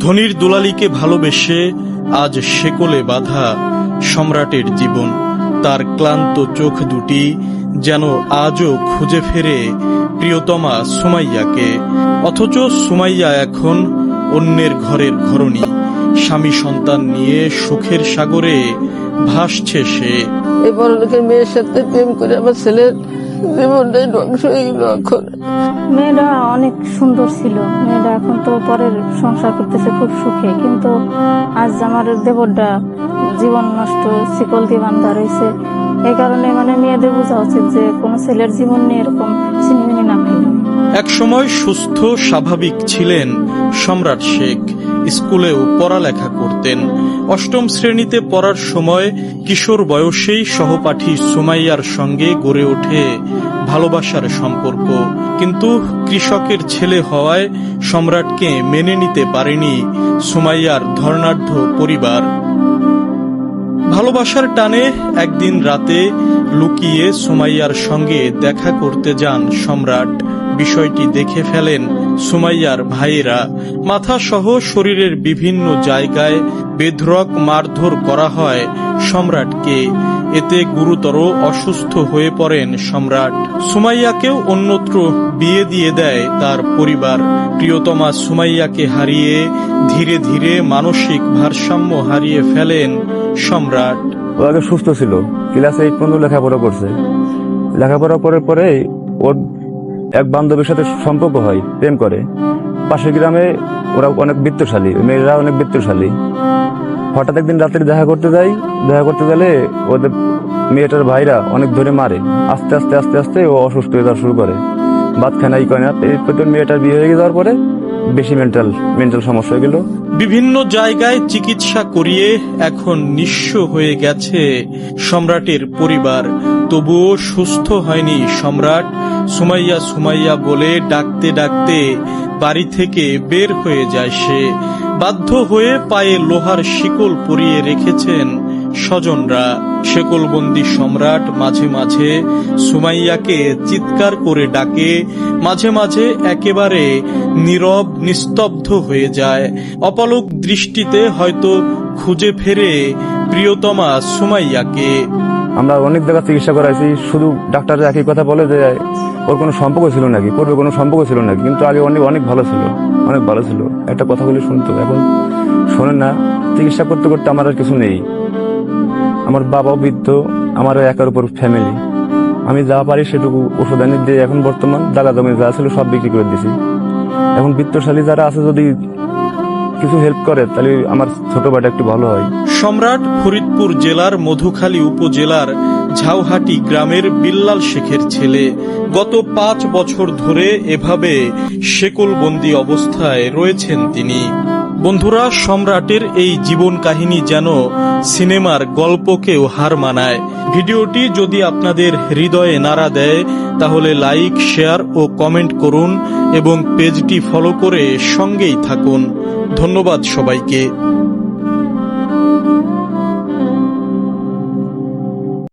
ধনির দুলালিকে ভালোবেসে আজ শেকলে বাঁধা সম্রাটের জীবন। তার ক্লান্ত চোখ দুটি যেন আজও খুঁজে ফেরে প্রিয়তমা সুমাইয়াকে। অথচ সুমাইয়া এখন অন্যের ঘরের ঘরণী, স্বামী সন্তান নিয়ে সুখের সাগরে ভাসছে সে। এই বড় লোকের মেয়ের সাথে প্রেম করে আমার ছেলের জীবনটাই ধ্বংস হয়ে গেল। এখন মেয়েটা অনেক সুন্দর ছিল, মেয়েটা এখন তো পরের সংসার করতেছে খুব সুখে, কিন্তু আজ আমার দেবরটা জীবন নষ্ট শিকল দিয়ে বান্ধা রয়েছে। এই কারণে মেয়েদের বোঝা উচিত যে কোনো ছেলের জীবন নিয়ে এরকম ছিনিমিনি না খাইবে। এক সময় সুস্থ স্বাভাবিক ছিলেন সম্রাট শেখ। স্কুলেও পড়ালেখা করতেন। অষ্টম শ্রেণীতে পড়ার সময় কিশোর বয়সেই সহপাঠী সুমাইয়ার সঙ্গে গড়ে ওঠে ভালোবাসার সম্পর্ক। কিন্তু কৃষকের ছেলে হওয়ায় সম্রাটকে মেনে নিতে পারেনি সুমাইয়ার ধর্নাঢ্য পরিবার। ভালোবাসার টানে একদিন রাতে লুকিয়ে সুমাইয়ার সঙ্গে দেখা করতে যান সম্রাট। বিষয়টি দেখে ফেলেন সুমাইয়ার ভাইয়েরা। মাথা সহ শরীরের বিভিন্ন জায়গায় বেধড়ক মারধর করা হয় সম্রাটকে। এতে গুরুতর অসুস্থ হয়ে পড়েন সম্রাট। সুমাইয়াকেও অন্যত্র বিয়ে দিয়ে দেয় তার পরিবার। প্রিয়তমা সুমাইয়াকে হারিয়ে ধীরে ধীরে মানসিক ভারসাম্য হারিয়ে ফেলেন সম্রাট। ও আগে সুস্থ ছিল, ক্লাস 8 পর্যন্ত লেখাপড়া করছে। লেখাপড়া করার পরে ওর এক বান্ধবীর সাথে সম্পর্ক হয়, প্রেম করে। পাশের গ্রামে ওরা অনেক বিত্তশালী, মেয়েরা অনেক বিত্তশালী। হঠাৎ একদিন রাত্রে দেখা করতে গেলে ওদের মেয়েটার ভাইরা অনেক ধরে মারে। আস্তে আস্তে আস্তে আস্তে ও অসুস্থ হয়ে যাওয়া শুরু করে, ভাত খায় না, ই করে না। এরপর মেয়েটার বিয়ে হয়ে যাওয়ার পরে বেশি মেন্টাল সমস্যা হয়ে গেল। বিভিন্ন জায়গায় চিকিৎসা করিয়ে এখন নিঃস্ব হয়ে গেছে সম্রাটের পরিবার। তবুও সুস্থ হয়নি সম্রাট। সুমাইয়া সুমাইয়া বলে ডাকতে ডাকতে বাড়ি থেকে বের হয়ে যায় সে। বাধ্য হয়ে পায়ে লোহার শিকল পরিয়ে রেখেছেন স্বজনরা। শেকলবন্দি সম্রাট মাঝে মাঝে সুমাইয়াকে চিৎকার করে ডাকে, মাঝে মাঝে একেবারে নীরব নিস্তব্ধ হয়ে যায়। অপলক দৃষ্টিতে হয়তো খুঁজে ফেরে প্রিয়তমা সুমাইয়াকে। আমরা অনেক জায়গা চিকিৎসা করাইছি, শুধু ডাক্তার একই কথা বলে যে ওর কোনো সম্পর্ক ছিল নাকি, পূর্বে কোনো সম্পর্ক ছিল নাকি। কিন্তু আগে অনেক ভালো ছিল, অনেক ভালো ছিল। একটা কথা বলে শুনতো, এখন শোনেন না। চিকিৎসা করতে করতে আমার আর কিছু নেই। আমার বাবাও বৃদ্ধ, আমার একার উপর ফ্যামিলি। আমি যা পারি সেটুকু ওষুধ আনি দিয়ে এখন বর্তমান জায়গা জমি যা ছিল সব বিক্রি করে দিছি। এখন বিত্তশালী যারা আছে যদি কিছু হেল্প করে তাহলে আমার ছোট ভাইটা একটু ভালো হয়। সম্রাট ফরিদপুর জেলার মধুখালী উপজেলার ঝাউহাটি গ্রামের বিল্লাল শেখের ছেলে। গত 5 বছর ধরে এভাবে শেকলবন্দি অবস্থায় রয়েছেন তিনি। বন্ধুরা, সম্রাটের এই জীবন কাহিনী যেন সিনেমার গল্পকেও হার মানায়। ভিডিওটি যদি আপনাদের হৃদয়ে নাড়া দেয় তাহলে লাইক, শেয়ার ও কমেন্ট করুন এবং পেজটি ফলো করে সঙ্গেই থাকুন। ধন্যবাদ সবাইকে।